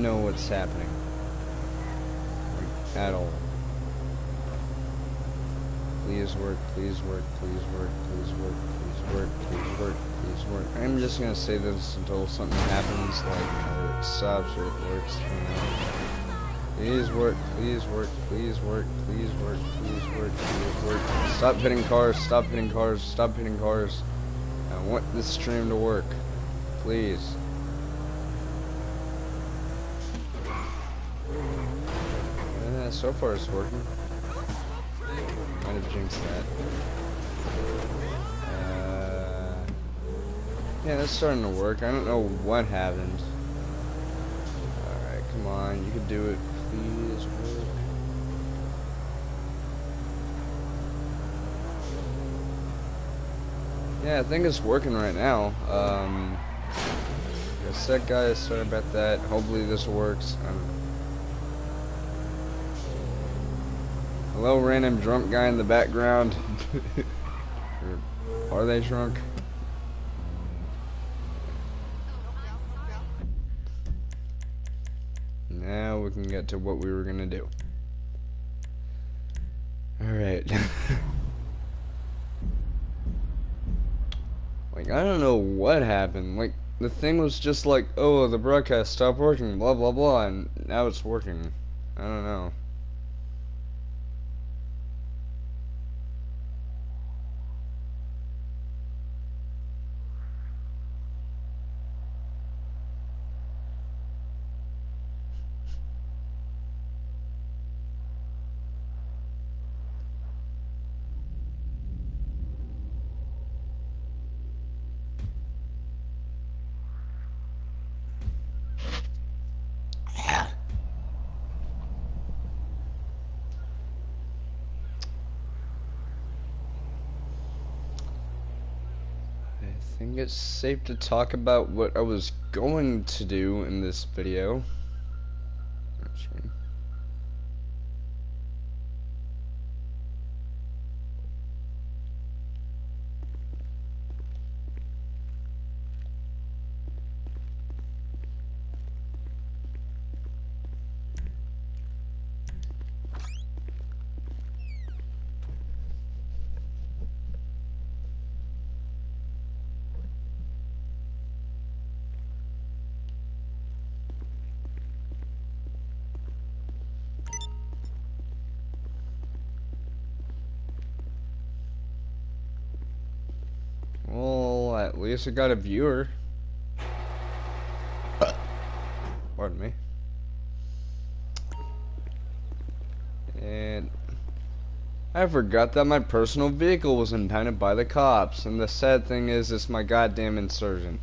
know what's happening. Like, at all. Please work, please work, please work, please work, please work, please work, please work. I'm just gonna say this until something happens, like, or it stops or it works, you know. Please work, please work, please work, please work, please work, please work. Stop hitting cars, stop hitting cars, stop hitting cars. I want this stream to work. Please. So far it's working. Might have jinxed that. Yeah, that's starting to work. I don't know what happened. Alright, come on. You can do it. Please work. Yeah, I think it's working right now. Guess that guys, sorry about that. Hopefully this works. Hello, random drunk guy in the background. Or are they drunk? Now we can get to what we were gonna do. Alright. Like, I don't know what happened. Like, the thing was just like, oh, the broadcast stopped working, blah, blah, blah, and now it's working. I don't know. I think it's safe to talk about what I was going to do in this video. Well, at least I got a viewer. Pardon me. And I forgot that my personal vehicle was impounded by the cops. And the sad thing is, it's my goddamn Insurgent.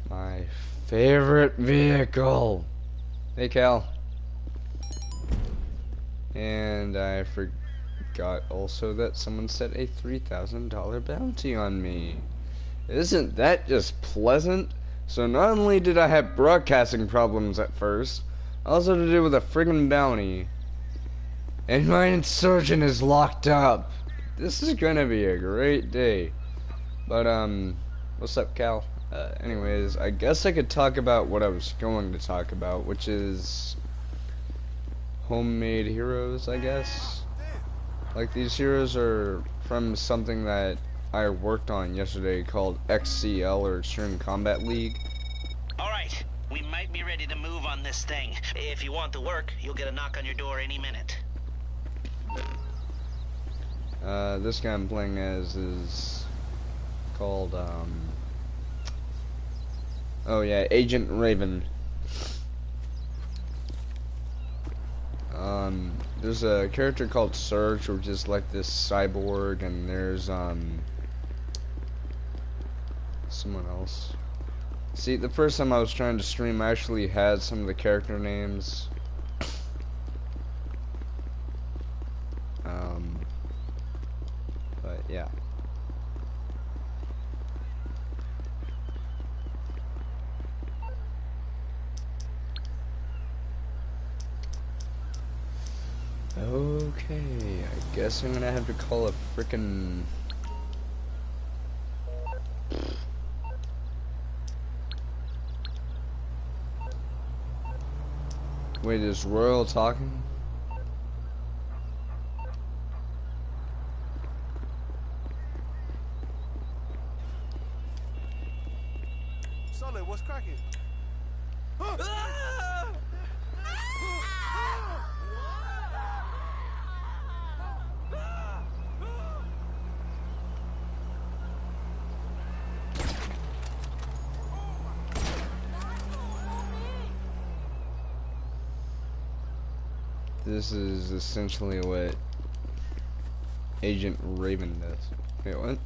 My favorite vehicle. Hey, Cal. And I forgot also that someone set a $3,000 bounty on me. Isn't that just pleasant? So not only did I have broadcasting problems at first, also to do with a friggin' bounty. And my Insurgent is locked up. This is gonna be a great day. But, what's up, Cal? Anyways, I guess I could talk about what I was going to talk about, which is homemade heroes, I guess. Like, these heroes are from something that I worked on yesterday called XCL, or Extreme Combat League. Alright, we might be ready to move on this thing. If you want the work, you'll get a knock on your door any minute. This guy I'm playing as is called, oh yeah, Agent Raven. There's a character called Surge, which is like this cyborg, and there's, someone else. See, the first time I was trying to stream, I actually had some of the character names. But yeah. Okay, I guess I'm gonna have to call a frickin' Wait, is Royal talking? Solid, what's cracking? This is essentially what Agent Raven does. Wait, what?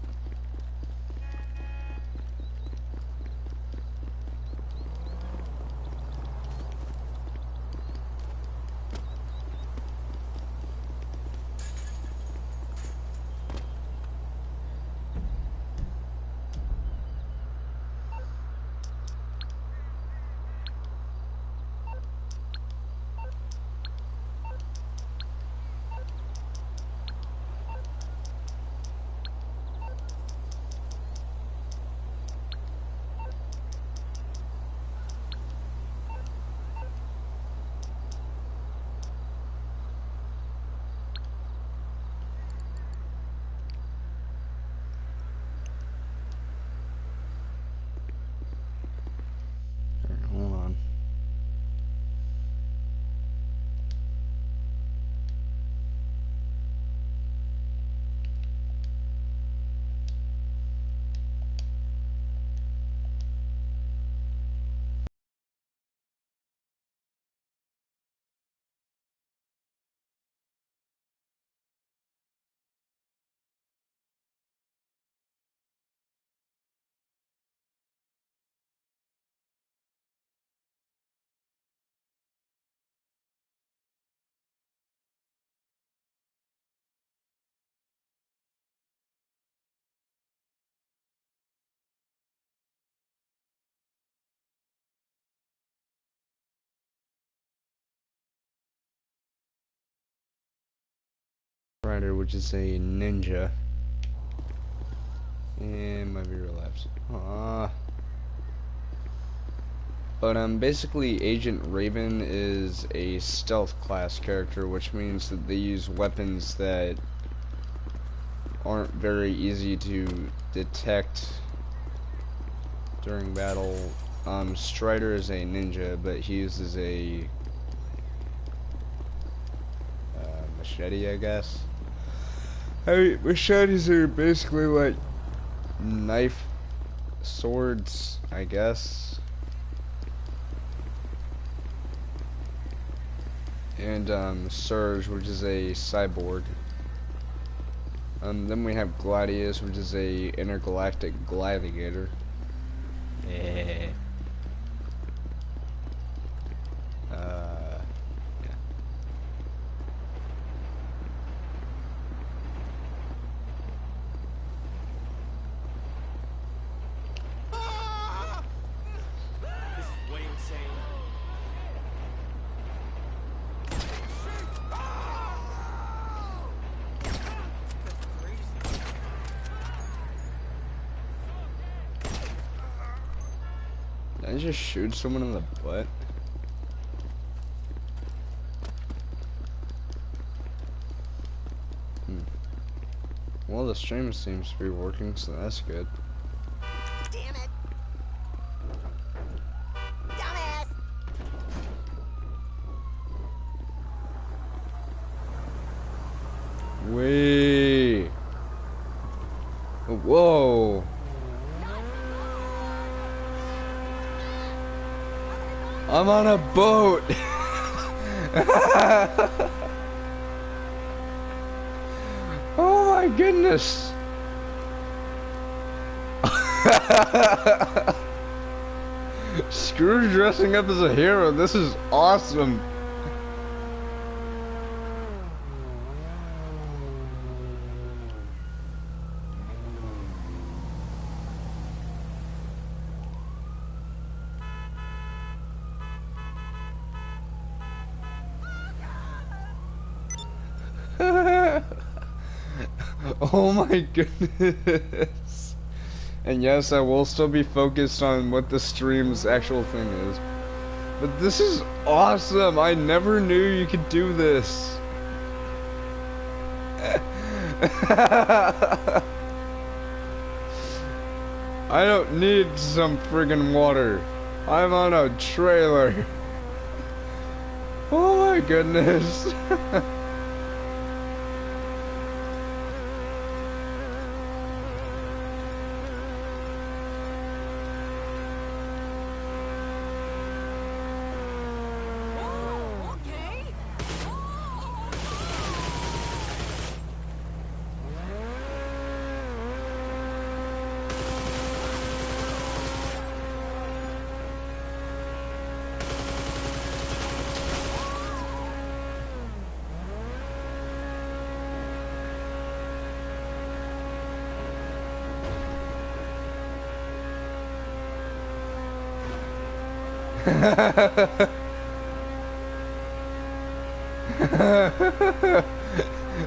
Alright, hold on. Rider, which is a ninja. And my viewer left. But basically Agent Raven is a stealth class character, which means that they use weapons that aren't very easy to detect during battle. Strider is a ninja, but he uses a machete, I guess. I mean, machetes are basically like knife swords, I guess. And Surge, which is a cyborg. Then we have Gladius, which is a intergalactic gladiator. Yeah. Yeah. This is way insane. Did I just shoot someone in the butt? Well, the stream seems to be working, so that's good. Damn it. Dumbass. Wait. Whoa. I'm on a boat. Oh my goodness. Screw dressing up as a hero. This is awesome. Oh my goodness. And yes, I will still be focused on what the stream's actual thing is. But this is awesome. I never knew you could do this. I don't need some friggin' water. I'm on a trailer. Oh my goodness. Oh, okay.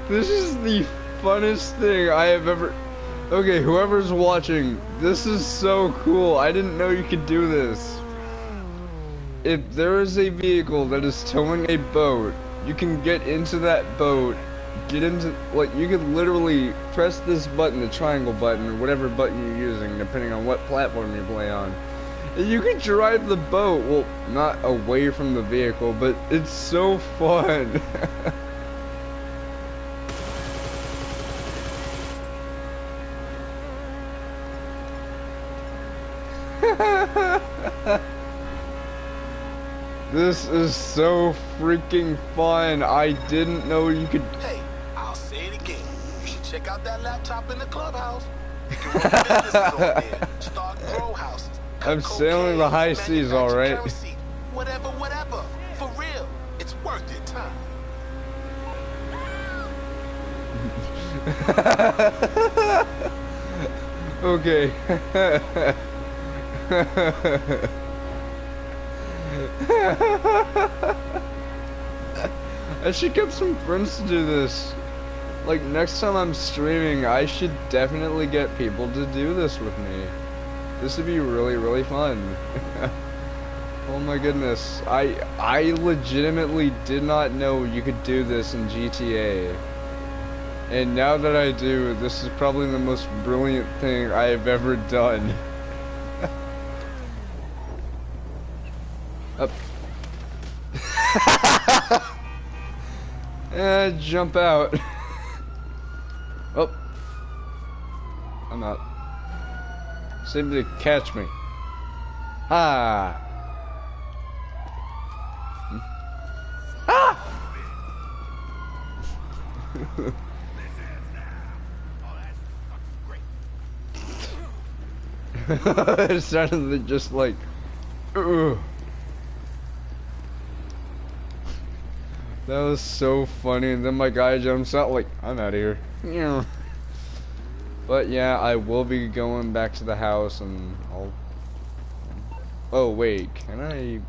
This is the funnest thing I have ever... Okay, whoever's watching, this is so cool. I didn't know you could do this. If there is a vehicle that is towing a boat, you can get into that boat, get into... Like, you could literally press this button, the triangle button, or whatever button you're using, depending on what platform you play on. And you can drive the boat, well, not away from the vehicle, but it's so fun. This is so freaking fun. I didn't know you could... Hey, I'll say it again. You should check out that laptop in the clubhouse. You can run businesses on there, start grow houses. I'm sailing the high seas, alright. Whatever, whatever. For real. It's worth your time. Okay. I should get some friends to do this. Like, next time I'm streaming, I should definitely get people to do this with me. This would be really, really fun. Oh my goodness. I legitimately did not know you could do this in GTA. And now that I do, this is probably the most brilliant thing I have ever done. Up. And jump out. Oh. I'm out. Seem to catch me. Ah. Ah! It sounded just like, ugh. That was so funny, and then my guy jumps out like, I'm out of here. Yeah. But yeah, I will be going back to the house, and I'll... Oh wait, can I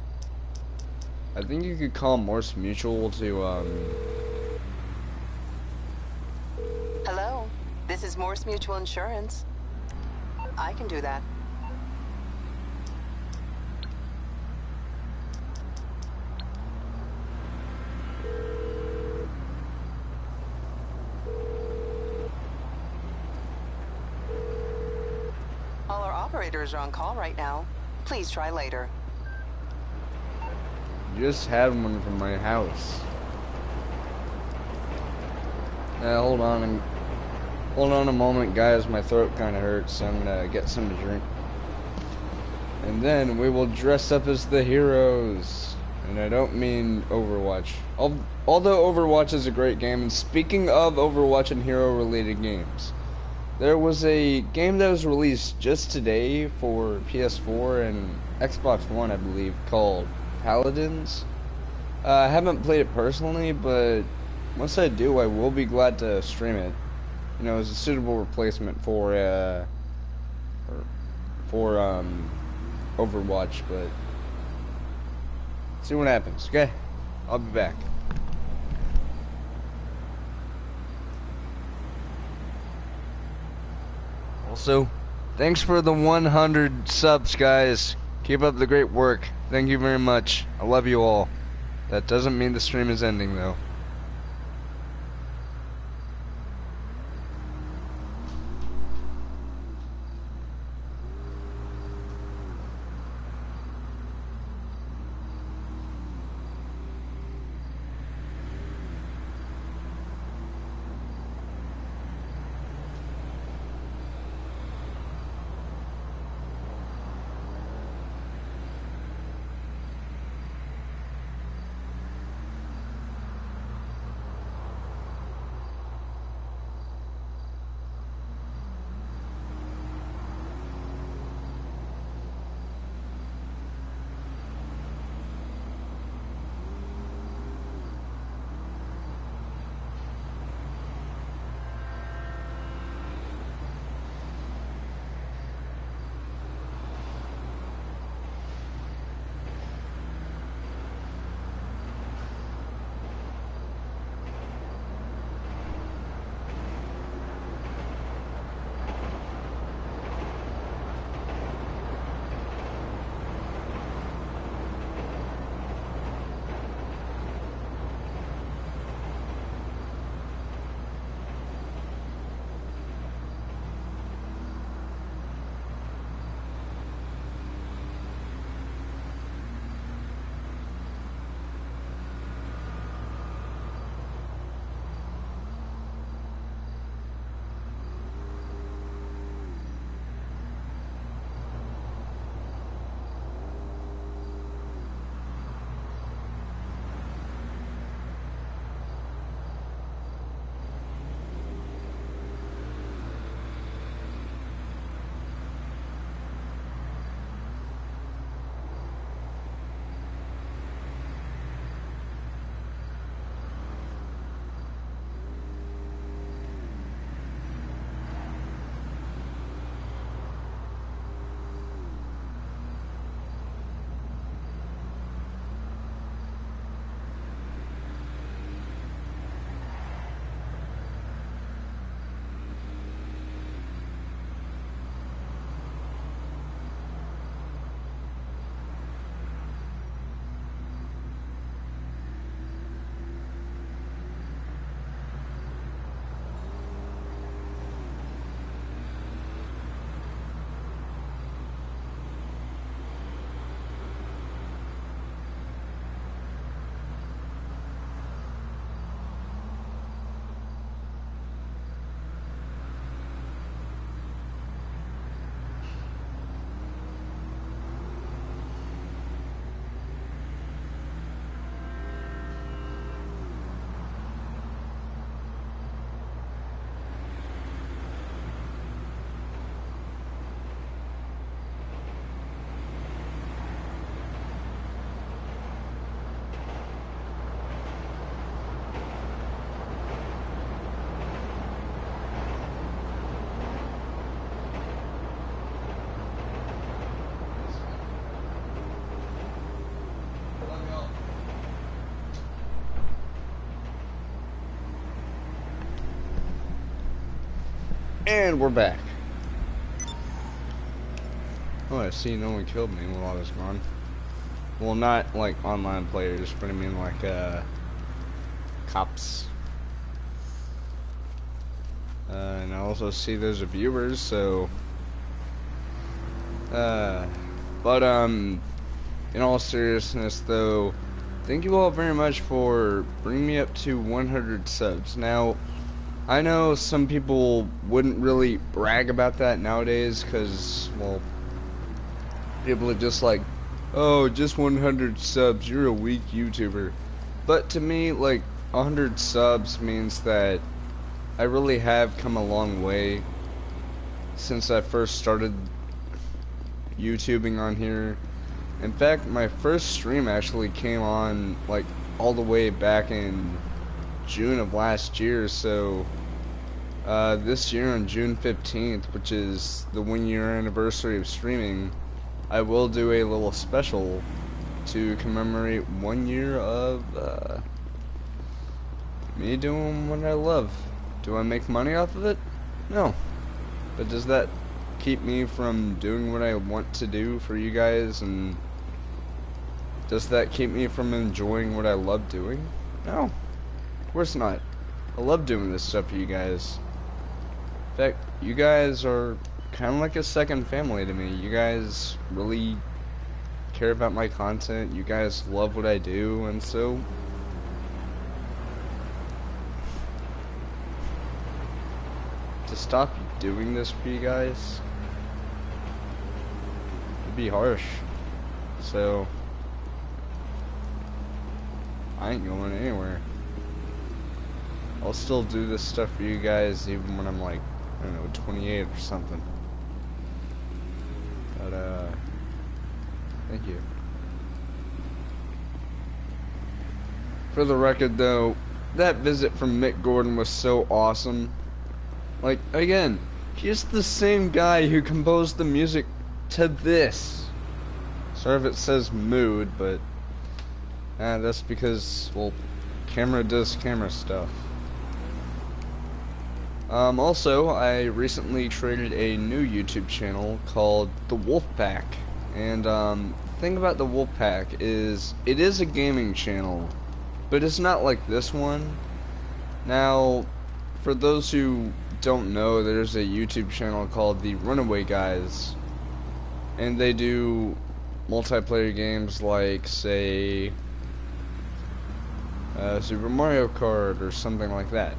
think you could call Morse Mutual to, Hello, this is Morse Mutual Insurance. I can do that. All our operators are on call right now. Please try later. just had one from my house. Hold on a moment, guys. My throat kind of hurts, so I'm gonna get some to drink. And then we will dress up as the heroes. And I don't mean Overwatch. Although Overwatch is a great game, and speaking of Overwatch and hero-related games, there was a game that was released just today for PS4 and Xbox One, I believe, called Paladins. I haven't played it personally, but once I do, I will be glad to stream it. You know, as a suitable replacement for Overwatch, but see what happens. Okay, I'll be back. Also, thanks for the 100 subs, guys. Keep up the great work. Thank you very much. I love you all. That doesn't mean the stream is ending, though. And we're back. Oh, I see no one killed me while I was gone. Well, not like online players, but I mean like cops. And I also see those are viewers, so but in all seriousness though, thank you all very much for bringing me up to 100 subs. Now, I know some people wouldn't really brag about that nowadays, because, well, people are just like, oh, just 100 subs, you're a weak YouTuber. But to me, like, 100 subs means that I really have come a long way since I first started YouTubing on here. In fact, my first stream actually came on, like, all the way back in June of last year, so this year on June 15th, which is the 1-year anniversary of streaming, I will do a little special to commemorate 1 year of me doing what I love. Do I make money off of it? No. But does that keep me from doing what I want to do for you guys? And does that keep me from enjoying what I love doing? No, of course not. I love doing this stuff for you guys. In fact, you guys are kind of like a second family to me. You guys really care about my content. You guys love what I do, and so to stop doing this for you guys would be harsh. So I ain't going anywhere. I'll still do this stuff for you guys even when I'm like, I don't know, 28 or something. But thank you. For the record though, that visit from Mick Gordon was so awesome. Like, again, he's the same guy who composed the music to this. Sorry if it says mood, but that's because, well, camera does camera stuff. Also, I recently created a new YouTube channel called The Wolfpack. And, the thing about The Wolfpack is, it is a gaming channel, but it's not like this one. Now, for those who don't know, there's a YouTube channel called The Runaway Guys, and they do multiplayer games like, say, Super Mario Kart or something like that.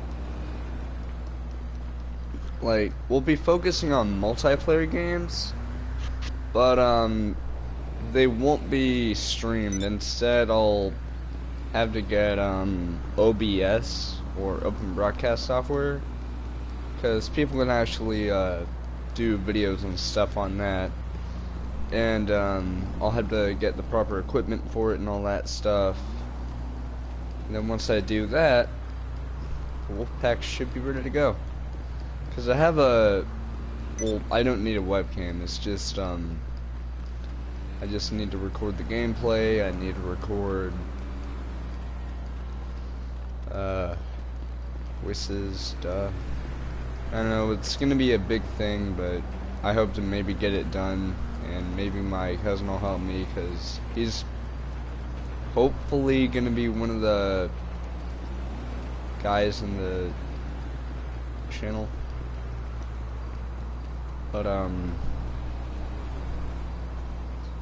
Like, we'll be focusing on multiplayer games, but they won't be streamed. Instead, I'll have to get OBS or Open Broadcast Software, because people can actually do videos and stuff on that, and I'll have to get the proper equipment for it and all that stuff. And then once I do that, the Wolfpack should be ready to go. Because I have a, well, I don't need a webcam, it's just, I just need to record the gameplay, I need to record, voices, stuff. I don't know, it's gonna be a big thing, but I hope to maybe get it done, and maybe my cousin will help me, because he's hopefully gonna be one of the guys in the channel. But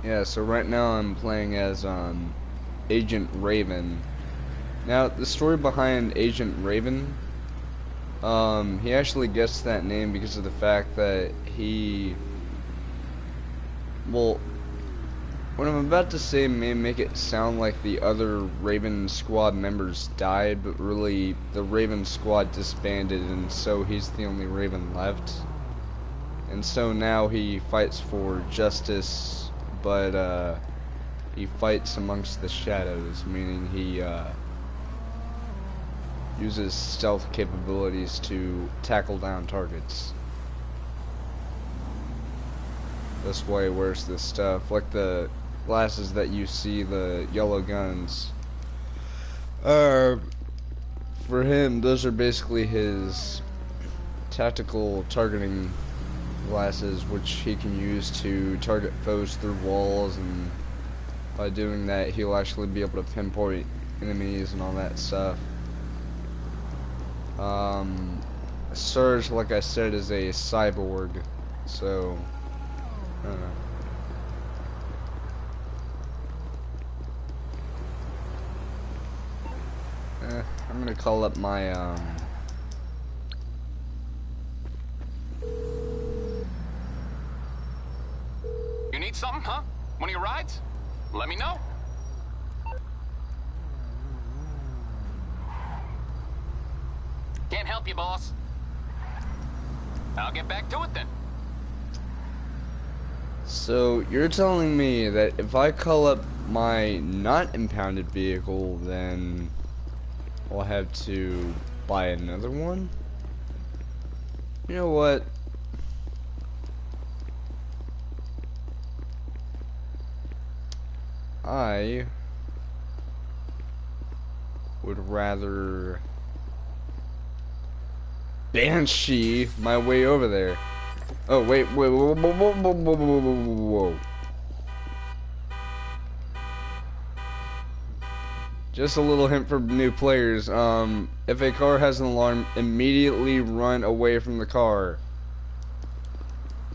yeah, so right now I'm playing as Agent Raven. Now the story behind Agent Raven, he actually gets that name because of the fact that he, well, what I'm about to say may make it sound like the other Raven Squad members died, but really the Raven Squad disbanded, and so he's the only Raven left. And so now he fights for justice, but he fights amongst the shadows, meaning he uses stealth capabilities to tackle down targets. That's why he wears this stuff, like the glasses that you see, the yellow guns. For him, those are basically his tactical targeting glasses, which he can use to target foes through walls, and by doing that he'll actually be able to pinpoint enemies and all that stuff. Surge, like I said, is a cyborg, so I don't know. I'm gonna call up my You need something, huh? One of your rides? Let me know. Can't help you, boss. I'll get back to it then. So you're telling me that if I call up my not impounded vehicle, then I'll have to buy another one? You know what? I would rather Banshee my way over there. Oh, wait, whoa, whoa, whoa, whoa, whoa, whoa, whoa, whoa, whoa. Just a little hint for new players. If a car has an alarm, immediately run away from the car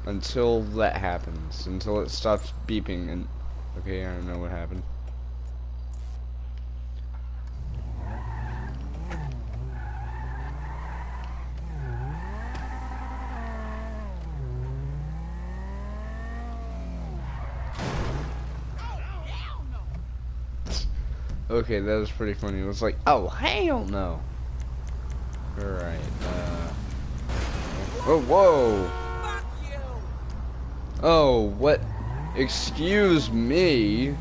until that happens, until it stops beeping. And okay, I don't know what happened. Okay, that was pretty funny. It was like, oh, hell no. Alright, oh, whoa. Oh, what? Excuse me.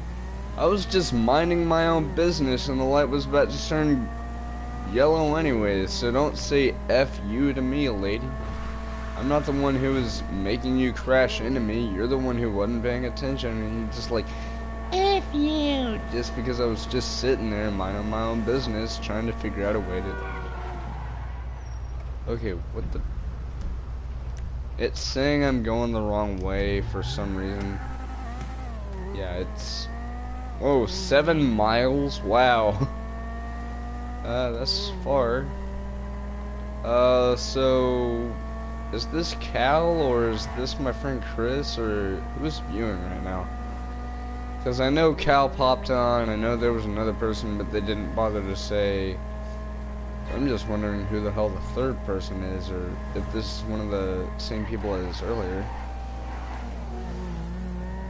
I was just minding my own business and the light was about to turn yellow anyways, so don't say F you to me, lady. I'm not the one who was making you crash into me. You're the one who wasn't paying attention and you're just like, F you, just because I was just sitting there minding my own business trying to figure out a way to... Okay, what the... It's saying I'm going the wrong way for some reason. Yeah, it's... Oh, 7 miles? Wow. That's far. So... Is this Cal, or is this my friend Chris, or who's viewing right now? Because I know Cal popped on, I know there was another person, but they didn't bother to say. So I'm just wondering who the hell the third person is, or if this is one of the same people as earlier.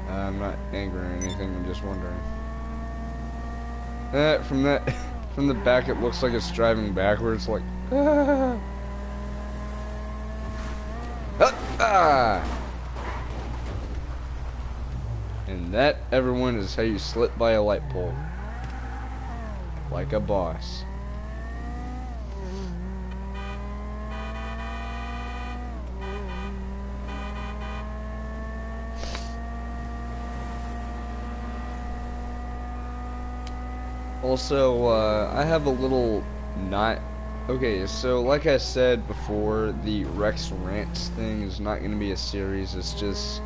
I'm not angry or anything, I'm just wondering. From the back it looks like it's driving backwards, like, ah. Ah. And that, everyone, is how you slip by a light pole. Like a boss. Also, I have a little not... Okay, so like I said before, the Rex Rants thing is not going to be a series, it's just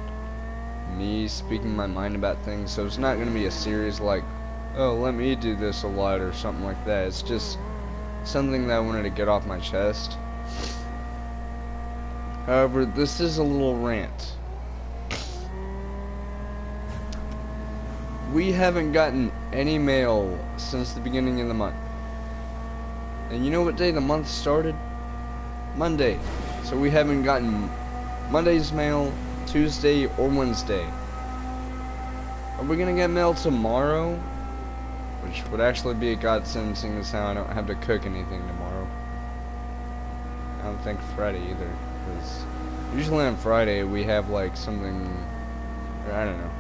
me speaking my mind about things, so it's not going to be a series like, oh, let me do this a lot or something like that. It's just something that I wanted to get off my chest. However, this is a little rant. We haven't gotten any mail since the beginning of the month. And you know what day the month started? Monday. So we haven't gotten Monday's mail, Tuesday, or Wednesday. Are we gonna get mail tomorrow? Which would actually be a godsend, seeing as how I don't have to cook anything tomorrow. I don't think Friday either, because usually on Friday we have like something, or I don't know.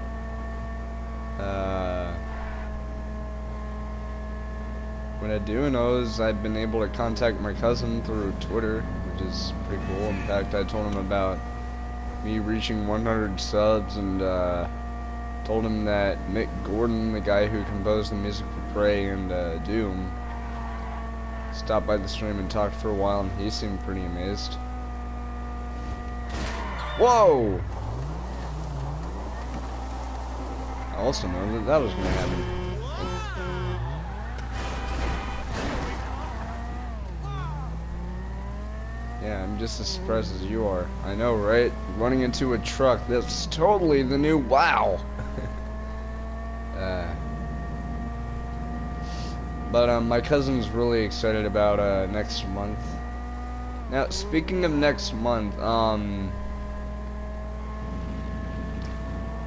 What I do know is I've been able to contact my cousin through Twitter, which is pretty cool. In fact, I told him about me reaching 100 subs, and told him that Mick Gordon, the guy who composed the music for Prey and Doom, stopped by the stream and talked for a while, and he seemed pretty amazed. Whoa! I also know that that was going to happen. Yeah, I'm just as surprised as you are. I know, right? Running into a truck, that's totally the new WoW! But my cousin's really excited about next month. Now, speaking of next month,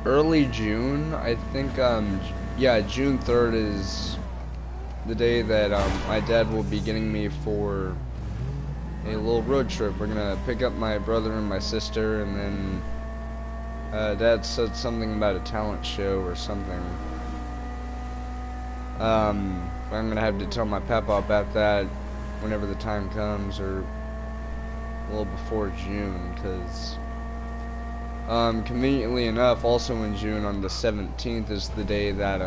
early June, I think, yeah, June 3rd is the day that my dad will be getting me for a little road trip. We're gonna pick up my brother and my sister, and then Dad said something about a talent show or something. I'm gonna have to tell my papa about that whenever the time comes, or a little before June, because conveniently enough, also in June on the 17th is the day that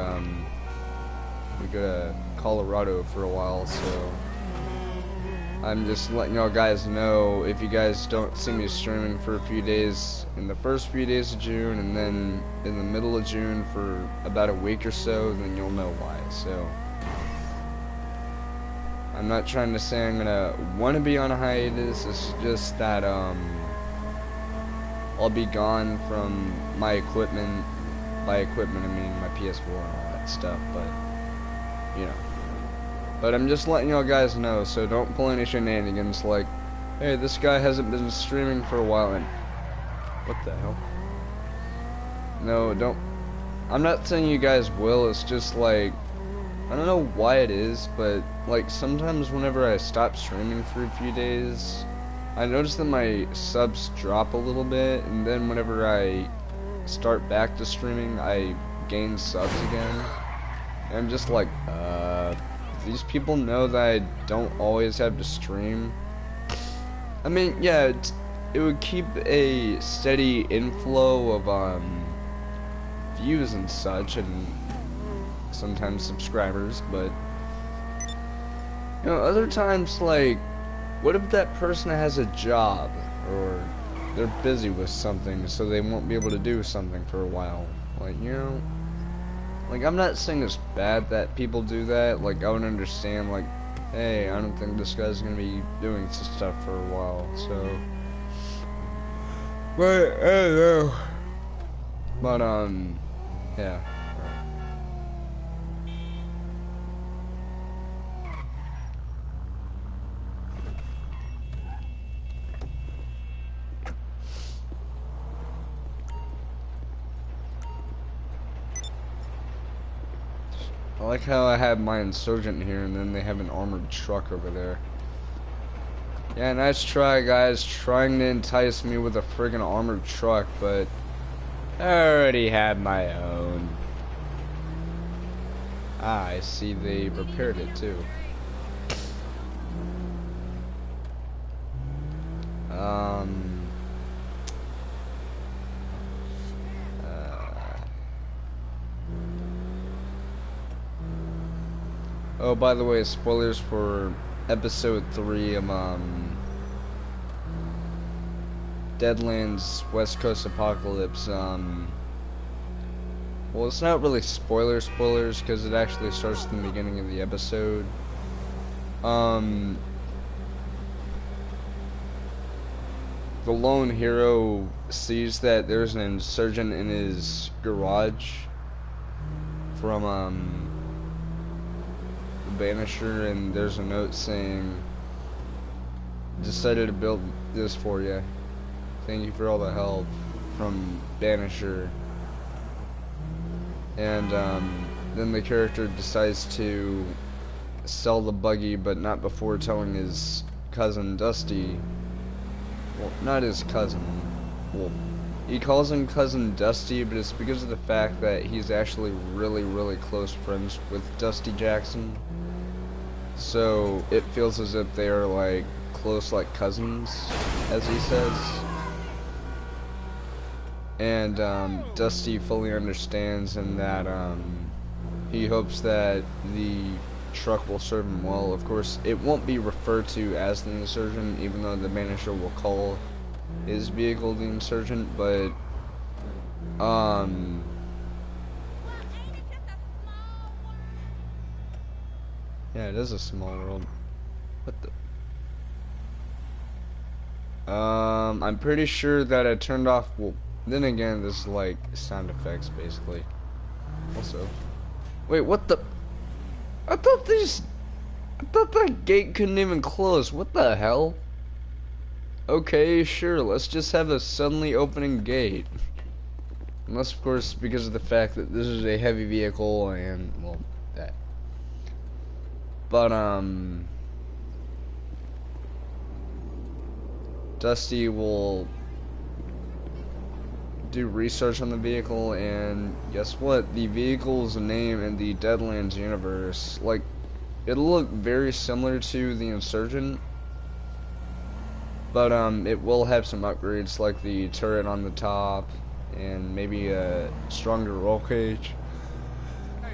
we go to Colorado for a while, so I'm just letting y'all guys know, if you guys don't see me streaming for a few days in the first few days of June and then in the middle of June for about a week or so, then you'll know why. So I'm not trying to say I'm gonna want to be on a hiatus. It's just that I'll be gone from my equipment. By equipment I mean my PS4 and all that stuff, but you know. But I'm just letting y'all guys know, so don't pull any shenanigans like, hey, this guy hasn't been streaming for a while, and what the hell? No, don't. I'm not saying you guys will, it's just like, I don't know why it is, but like sometimes whenever I stop streaming for a few days, I notice that my subs drop a little bit, and then whenever I start back to streaming, I gain subs again. And I'm just like, these people know that I don't always have to stream. I mean, yeah, it would keep a steady inflow of views and such, and sometimes subscribers, but you know, other times, like, what if that person has a job, or they're busy with something, so they won't be able to do something for a while? Like, you know, like, I'm not saying it's bad that people do that. Like, I would understand, like, hey, I don't think this guy's gonna be doing some stuff for a while, so. But, I don't know. But, yeah. I like how I have my insurgent here and then they have an armored truck over there. Yeah, nice try, guys, trying to entice me with a friggin' armored truck, but I already had my own. Ah, I see they repaired it too. Oh, by the way, spoilers for episode 3 of Deadlands West Coast Apocalypse. Well, it's not really spoilers because it actually starts in the beginning of the episode. The lone hero sees that there's an insurgent in his garage from Banisher, and there's a note saying, decided to build this for you, thank you for all the help, from Banisher. And then the character decides to sell the buggy, but not before telling his cousin Dusty, well, not his cousin, well, he calls him Cousin Dusty, but it's because of the fact that he's actually really close friends with Dusty Jackson. So it feels as if they are like close, like cousins, as he says. And Dusty fully understands, and that he hopes that the truck will serve him well. Of course, it won't be referred to as the Insurgent, even though the manager will call his vehicle the Insurgent, but yeah, it is a small world. What the? I'm pretty sure that I turned off. Well, then again, this is like sound effects, basically. Also, wait, what the? I thought that gate couldn't even close. What the hell? Okay, sure. Let's just have a suddenly opening gate. Unless, of course, because of the fact that this is a heavy vehicle and, well, that. But, Dusty will do research on the vehicle, and guess what? The vehicle's name in the Deadlands universe, like, it'll look very similar to the Insurgent, but, it will have some upgrades, like the turret on the top, and maybe a stronger roll cage.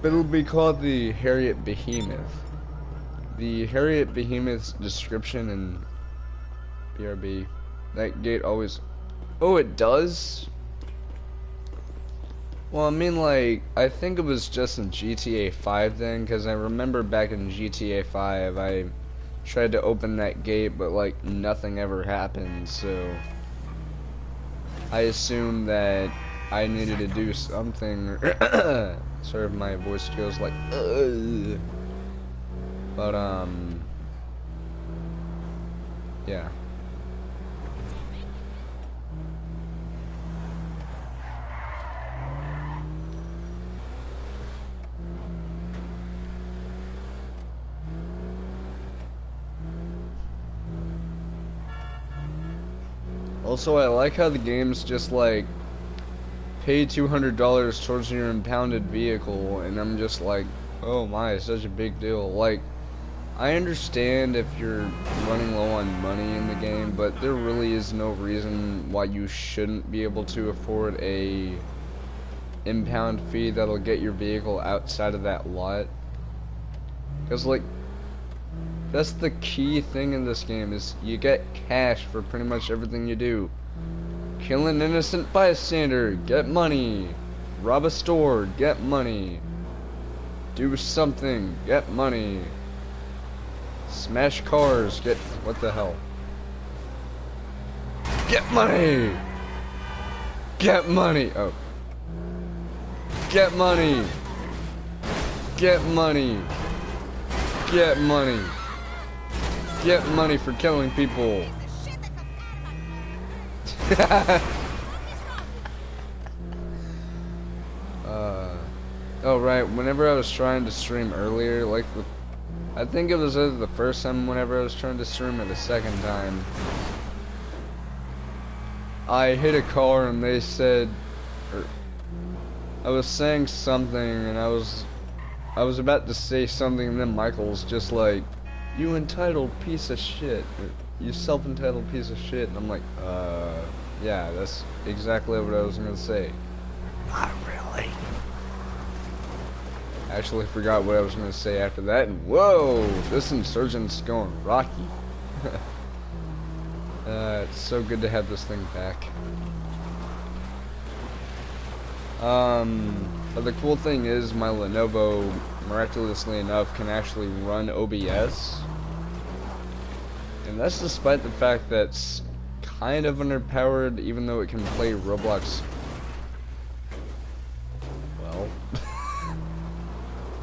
But it'll be called the Harriet Behemoth. the Harriet Behemoth's description in BRB, that gate always... Oh, it does? Well, I mean, like, I think it was just in GTA 5 then, because I remember back in GTA 5, I tried to open that gate, but, like, nothing ever happened, so... I assumed that I needed to do something. Sorry if my voice goes like, ugh. But, yeah. Also, I like how the game's just like, pay $200 towards your impounded vehicle, and I'm just like, oh my, it's such a big deal. Like, I understand if you're running low on money in the game, but there really is no reason why you shouldn't be able to afford a impound fee that'll get your vehicle outside of that lot. Because, like, that's the key thing in this game, is you get cash for pretty much everything you do. Kill an innocent bystander, get money. Rob a store, get money. Do something, get money. Smash cars, get... what the hell? Get money! Get money! Oh. Get money! Get money! Get money! Get money for killing people! Oh right, whenever I was trying to stream earlier, like, I think it was either the first time whenever I was trying to stream or the second time, I hit a car and they said, or, I was saying something and I was about to say something, and then Michael's just like, you entitled piece of shit, or, you self-entitled piece of shit, and I'm like, yeah, that's exactly what I was gonna say. Not really. I actually forgot what I was gonna say after that, and whoa, this insurgent's going rocky. It's so good to have this thing back. But the cool thing is, my Lenovo, miraculously enough, can actually run OBS. And that's despite the fact that it's kind of underpowered, even though it can play Roblox. Well.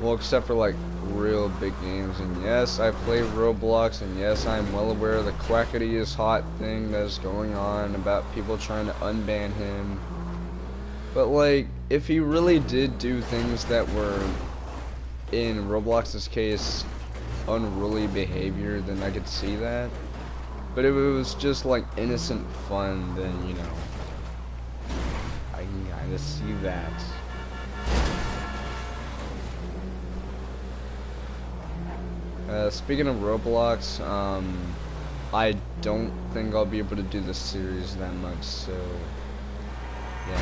Well, except for, like, real big games. And yes, I play Roblox, and yes, I'm well aware of the quackity is hot thing that's going on about people trying to unban him. But, like, if he really did do things that were, in Roblox's case, unruly behavior, then I could see that. But if it was just, like, innocent fun, then, you know, I can kinda see that. Speaking of Roblox, I don't think I'll be able to do this series that much, so, yeah.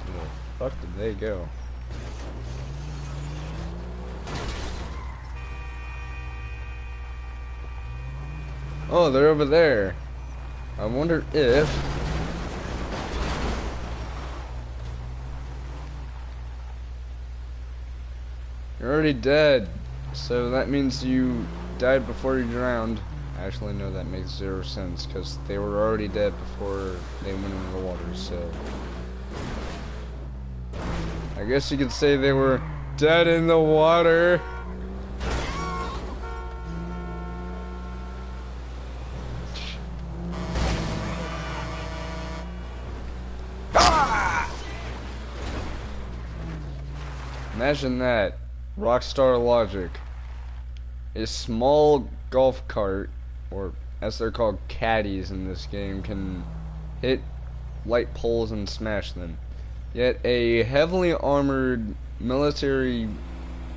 Where the fuck did they go? Oh, they're over there. I wonder if... You're already dead, so that means you died before you drowned. Actually, no, that makes 0 sense, because they were already dead before they went into the water, so... I guess you could say they were dead in the water. Ah! Imagine that. Rockstar logic. A small golf cart, or as they're called, caddies in this game, can hit light poles and smash them. Yet a heavily armored military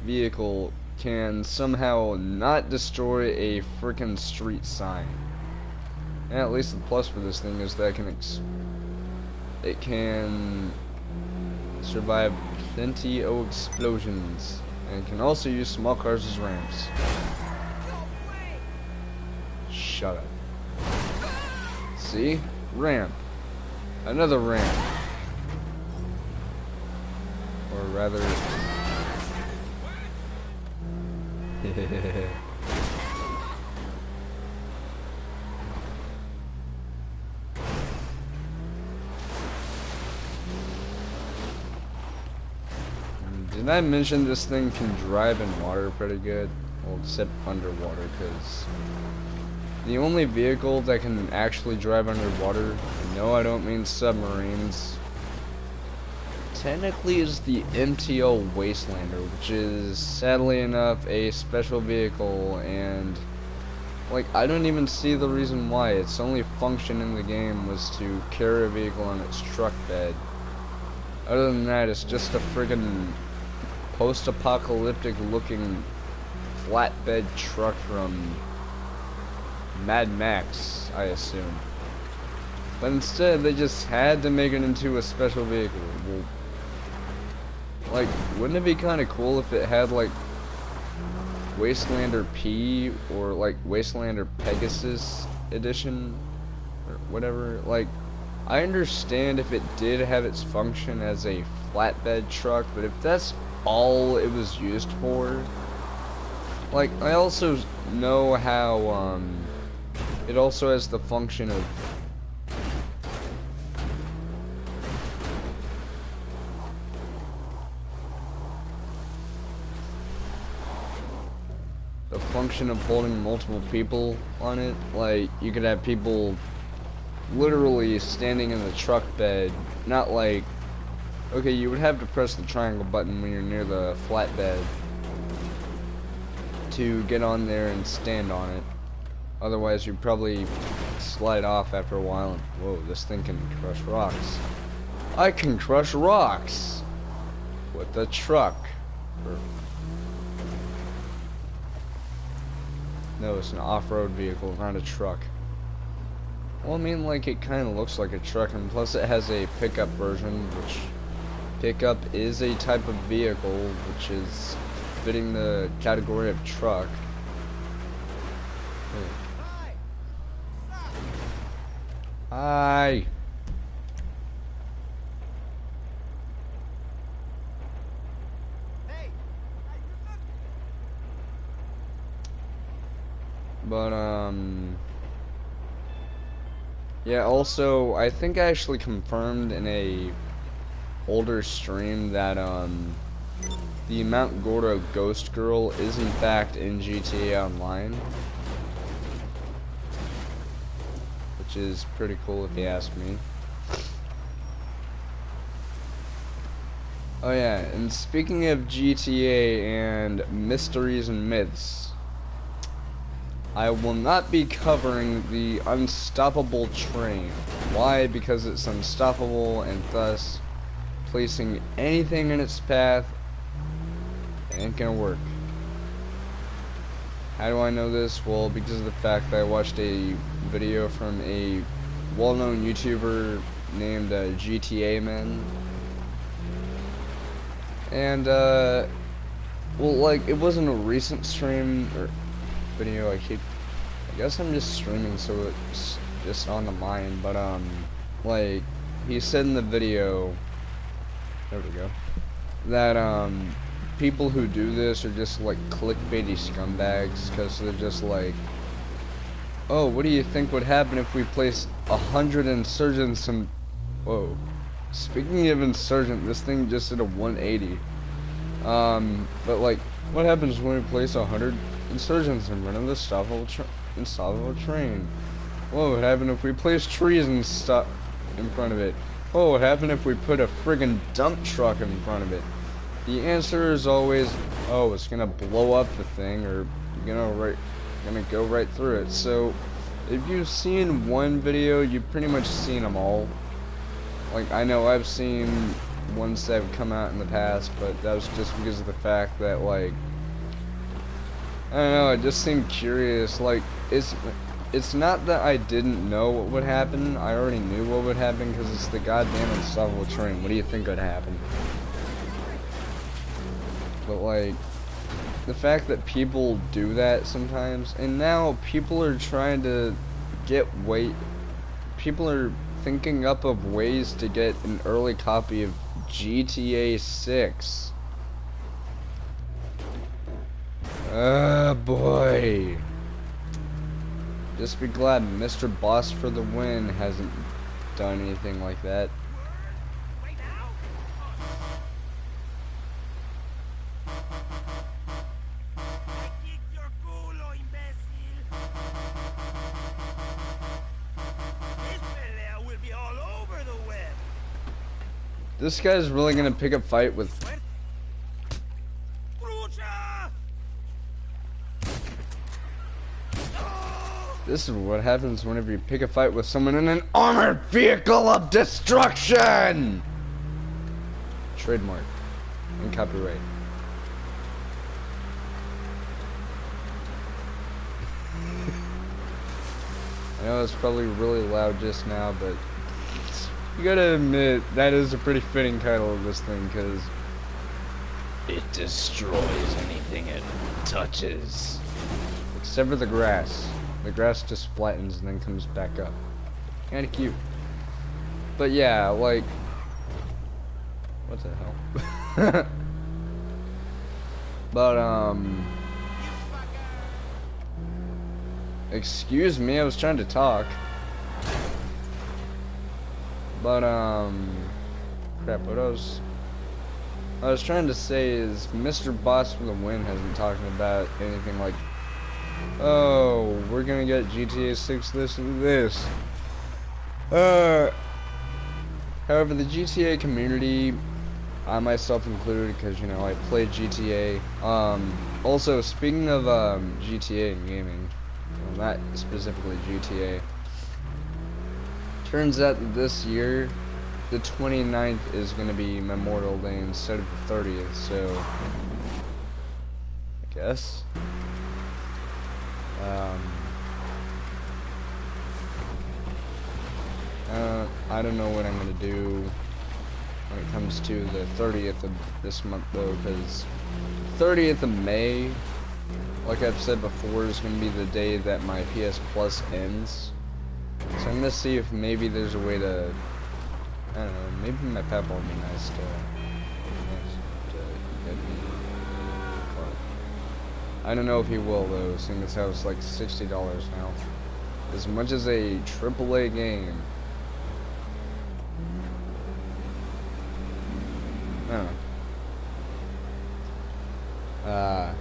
vehicle can somehow not destroy a frickin' street sign. And at least the plus for this thing is that it can survive plenty of explosions, and can also use small cars as ramps. Shut up. See? Ramp. Another ramp. Or rather... Did I mention this thing can drive in water pretty good? Well, except underwater, because the only vehicle that can actually drive underwater, and no, I don't mean submarines, technically is the MTL Wastelander, which is, sadly enough, a special vehicle, and, like, I don't even see the reason why. Its only function in the game was to carry a vehicle on its truck bed. Other than that, it's just a friggin' post-apocalyptic looking flatbed truck from Mad Max, I assume. But instead, they just had to make it into a special vehicle. Well, like, wouldn't it be kind of cool if it had, like, Wastelander P or, like, Wastelander Pegasus Edition or whatever? Like, I understand if it did have its function as a flatbed truck, but if that's all it was used for, like, I also know how, it also has the function of holding multiple people on it. Like, you could have people literally standing in the truck bed, not like, okay, you would have to press the triangle button when you're near the flatbed to get on there and stand on it. Otherwise, you'd probably slide off after a while and, whoa, this thing can crush rocks. I can crush rocks with a truck. No, it's an off-road vehicle, not a truck. Well, I mean, like, it kind of looks like a truck, and plus it has a pickup version, which pickup is a type of vehicle, which is fitting the category of truck. Hi. But, yeah, also, I think I actually confirmed in a older stream that, the Mount Gordo Ghost Girl is in fact in GTA Online. Which is pretty cool if you ask me. Oh yeah, and speaking of GTA and mysteries and myths, I will not be covering the unstoppable train. Why? Because it's unstoppable, and thus placing anything in its path ain't gonna work. How do I know this? Well, because of the fact that I watched a video from a well-known YouTuber named GTA Man. And, well, like, it wasn't a recent stream or video. I guess I'm just streaming, so it's just on the mind. But like, he said in the video, there we go, that people who do this are just like clickbaity scumbags, because they're just like, oh, what do you think would happen if we placed 100 insurgents in... Whoa. Speaking of insurgent, this thing just did a 180. But like, what happens when we place 100 insurgents in front of the unstoppable train? What would happen if we place trees and stuff in front of it? What would happen if we put a friggin' dump truck in front of it? The answer is always, oh, it's gonna blow up the thing, or you're gonna go right through it. So, if you've seen one video, you've pretty much seen them all. Like, I know I've seen ones that have come out in the past, but that was just because of the fact that, like, I don't know, it just seemed curious. Like, it's not that I didn't know what would happen. I already knew what would happen, because it's the goddamn unstoppable train. What do you think would happen? but like, the fact that people do that sometimes, and now people are trying to people are thinking up of ways to get an early copy of GTA 6. Oh boy. Just be glad Mr. Boss for the win hasn't done anything like that. This guy's really gonna pick a fight with... This is what happens whenever you pick a fight with someone in an armored vehicle of destruction! Trademark. And copyright. I know it's probably really loud just now, but... You gotta admit, that is a pretty fitting title of this thing, because it destroys anything it touches. Except for the grass. The grass just flattens and then comes back up. Kinda cute. But yeah, like... What the hell? But, excuse me, I was trying to talk. But, crap, what I was trying to say is Mr. Boss for the win hasn't talking about anything like, oh, we're gonna get GTA 6 this and this. However, the GTA community, I myself included, because, you know, I played GTA. Also, speaking of, GTA and gaming, well, not specifically GTA, turns out that this year, the 29th is going to be Memorial Day instead of the 30th, so I guess. I don't know what I'm going to do when it comes to the 30th of this month, though, because 30th of May, like I've said before, is going to be the day that my PS Plus ends. So I'm gonna see if maybe there's a way to, I don't know, maybe my papa would be nice to get me a card. I don't know if he will though, seeing as how it's like $60 now. As much as a AAA game. I don't know.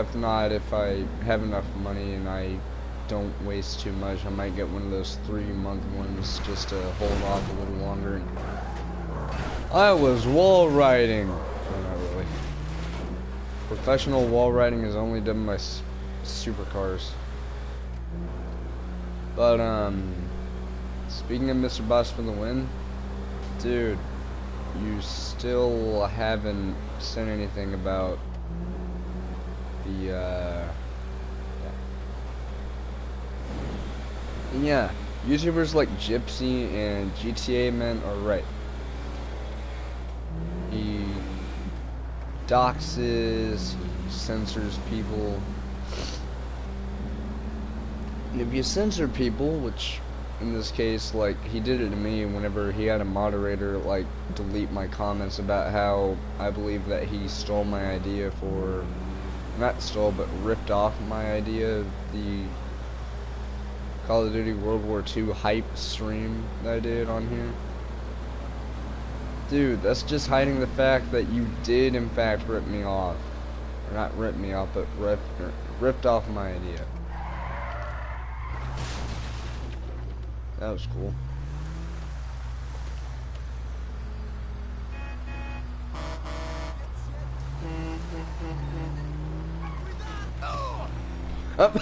If not, if I have enough money and I don't waste too much, I might get one of those 3-month ones just to hold off a little longer. I was wall riding. Oh, not really. Professional wall riding is only done by supercars. But speaking of Mr. Boss for the win, dude, you still haven't said anything about the yeah, YouTubers like Gypsy and GTA Man are right. He doxes, he censors people. And if you censor people, which in this case, like, he did it to me whenever he had a moderator, like, delete my comments about how I believe that he stole my idea for, not stole, but ripped off my idea of the Call of Duty World War II hype stream that I did on here. Dude, that's just hiding the fact that you did in fact rip me off. Or not rip me off, but ripped off my idea. That was cool. Up.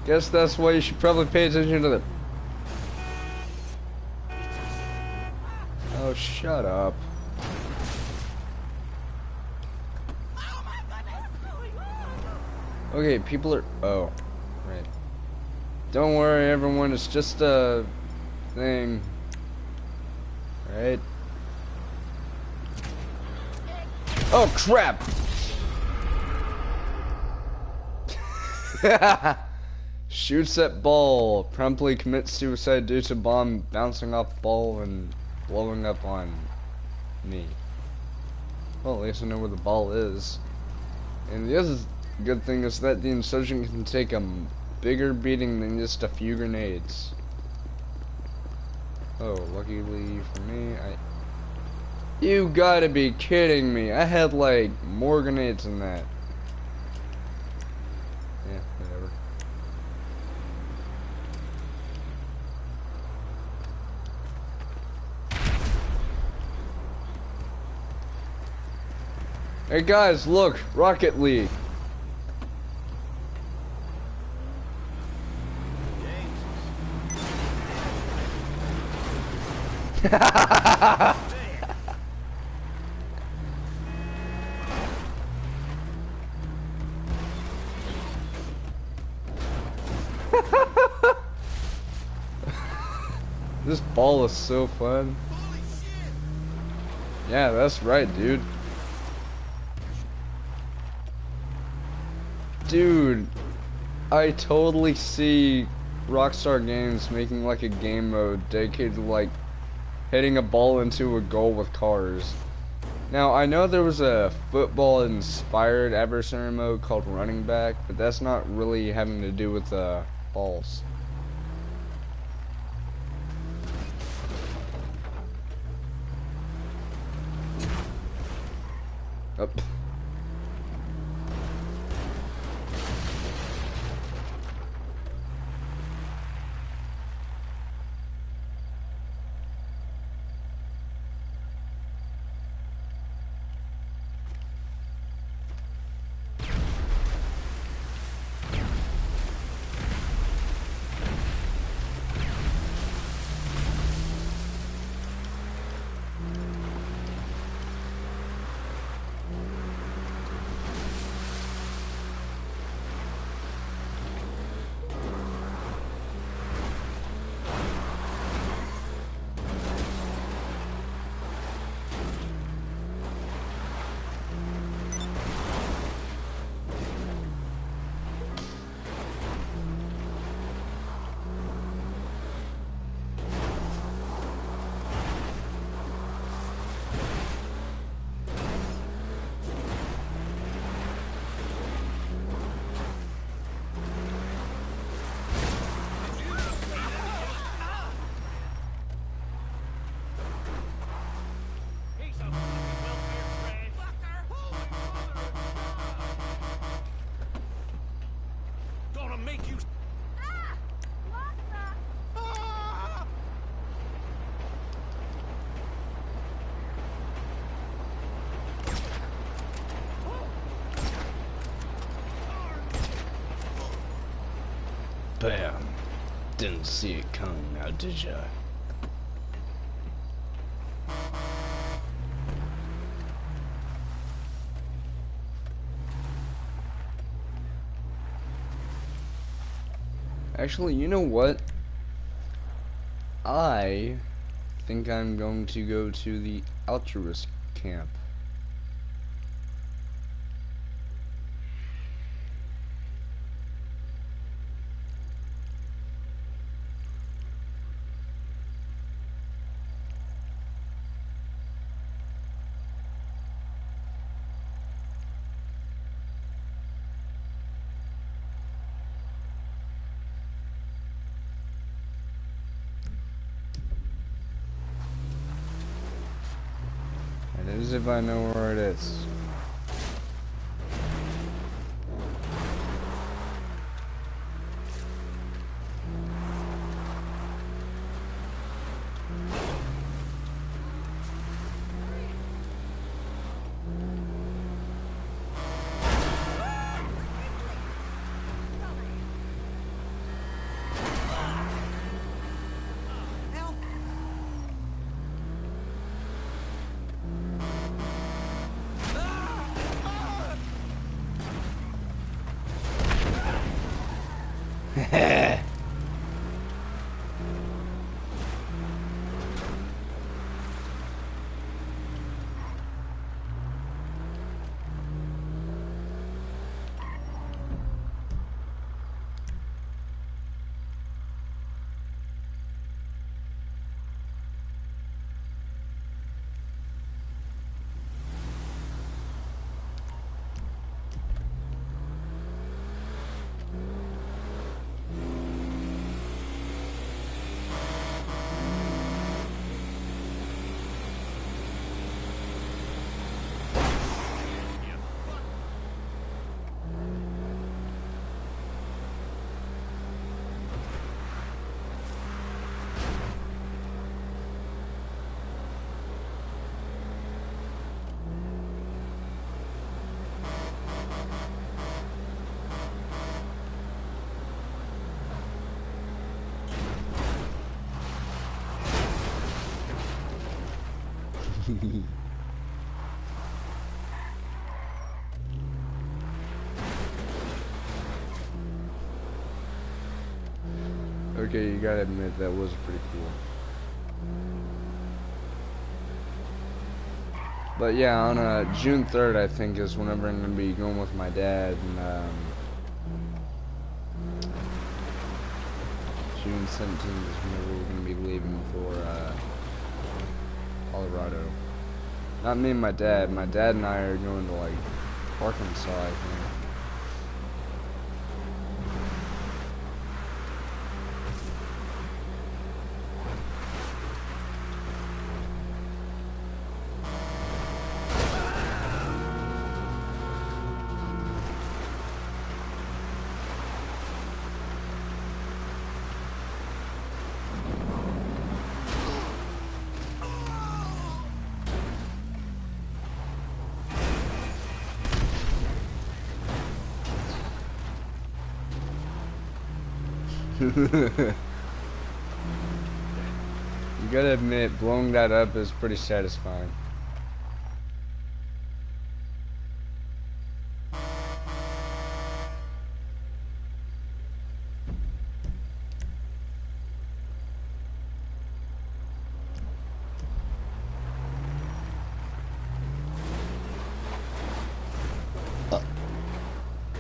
Guess that's why you should probably pay attention to the... Oh, shut up. Okay, people are... Oh, right. Don't worry, everyone. It's just a thing. Right? Oh, crap! Shoots at ball. Promptly commits suicide due to bomb bouncing off ball and blowing up on me. Well, at least I know where the ball is. And the other good thing is that the insurgent can take a bigger beating than just a few grenades. Oh, luckily for me, You gotta be kidding me. I had like more grenades than that. Yeah, whatever. Hey guys, look, Rocket League. This ball is so fun. Yeah, that's right, dude. Dude, I totally see Rockstar Games making like a game mode dedicated to like hitting a ball into a goal with cars. Now, I know there was a football inspired adversary mode called Running Back, but that's not really having to do with balls. Up. Bam. Didn't see it coming now, did ya? Actually, you know what? I think I'm going to go to the altruist camp. As if I know where it is. Okay, you gotta admit that was pretty cool. But yeah, on June 3rd, I think, is whenever I'm gonna be going with my dad, and June 17th is whenever we're gonna be leaving for Colorado. Not me and my dad. My dad and I are going to like Arkansas, I think. You gotta admit, blowing that up is pretty satisfying.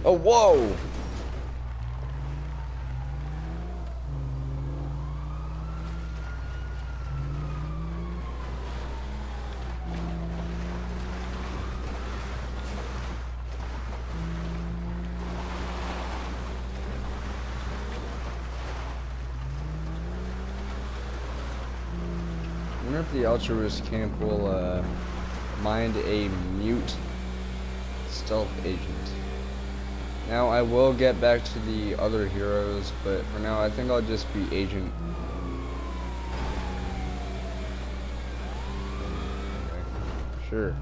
Oh, whoa! I wonder if the altruist camp will mind a mute stealth agent. Now I will get back to the other heroes, but for now I think I'll just be agent. Okay. Sure.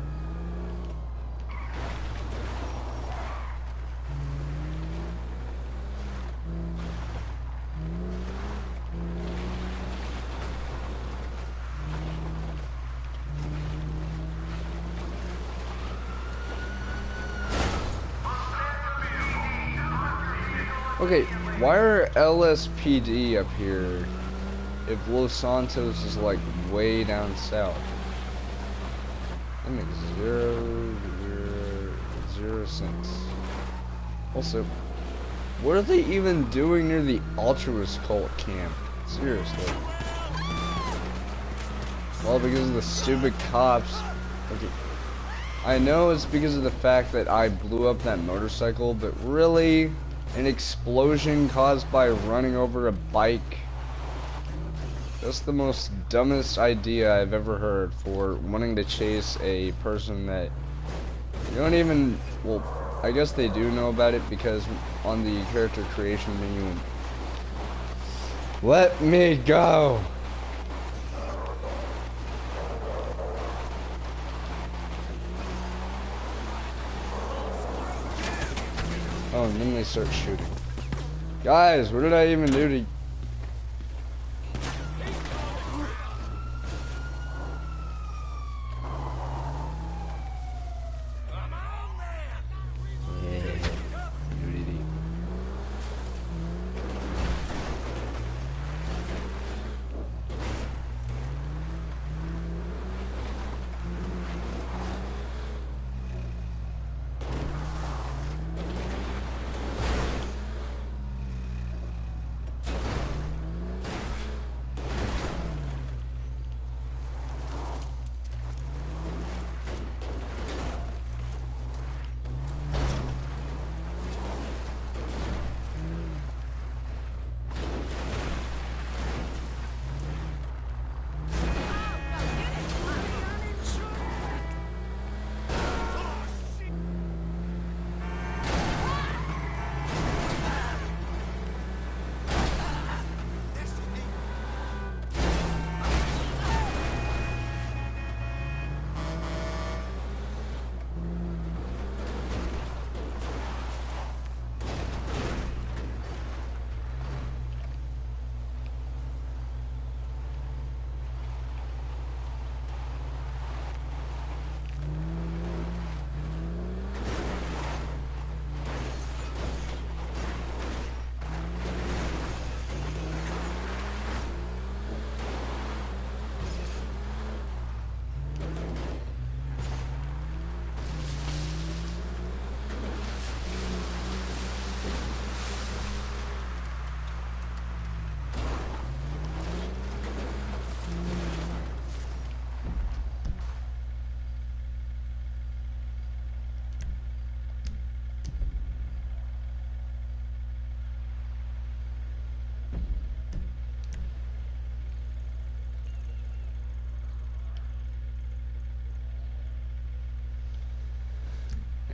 Okay, why are LSPD up here if Los Santos is like way down south? That makes zero sense. Also, what are they even doing near the altruist cult camp? Seriously. Well, because of the stupid cops. Okay. I know it's because of the fact that I blew up that motorcycle, but really? An explosion caused by running over a bike? That's the most dumbest idea I've ever heard for wanting to chase a person that you don't even, well, I guess they do know about it because on the character creation menu. Let me go! Oh, and then they start shooting. Guys, what did I even do to...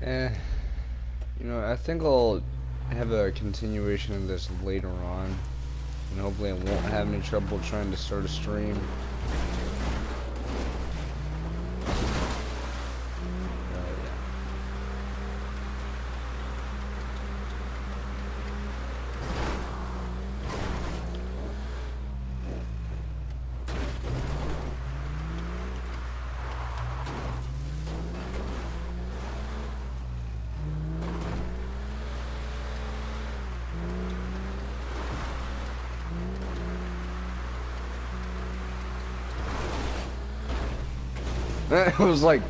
You know, I think I'll have a continuation of this later on, and hopefully I won't have any trouble trying to start a stream. It was like,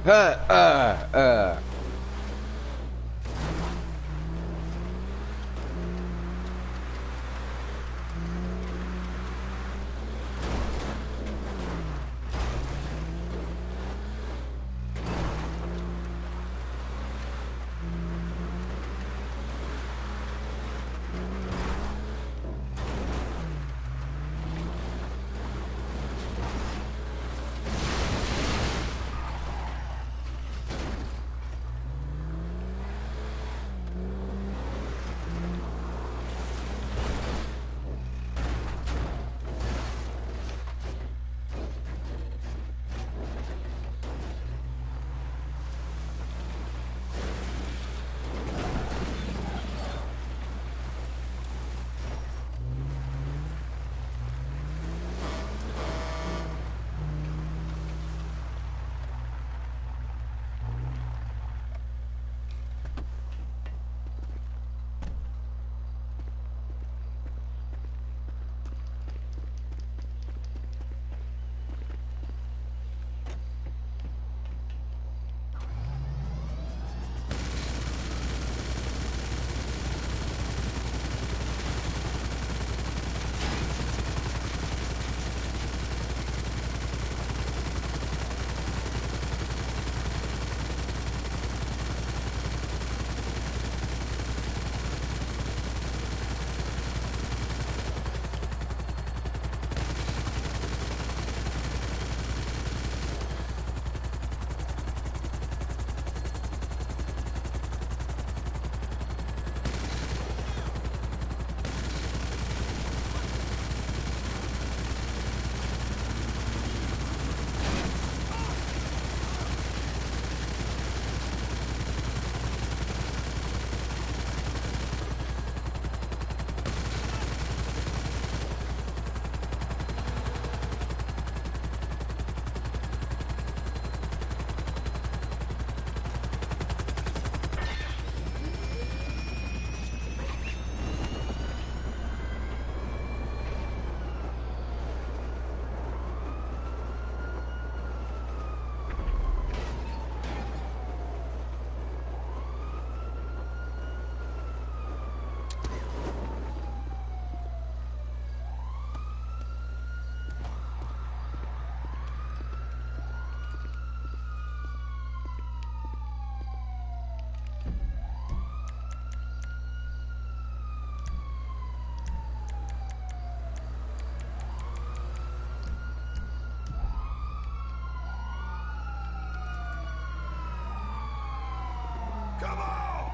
Come on!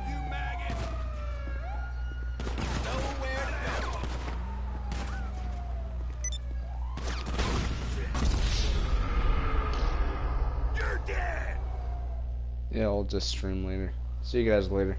You maggot! Nowhere to go! You're dead! yeah, I'll just stream later. See you guys later.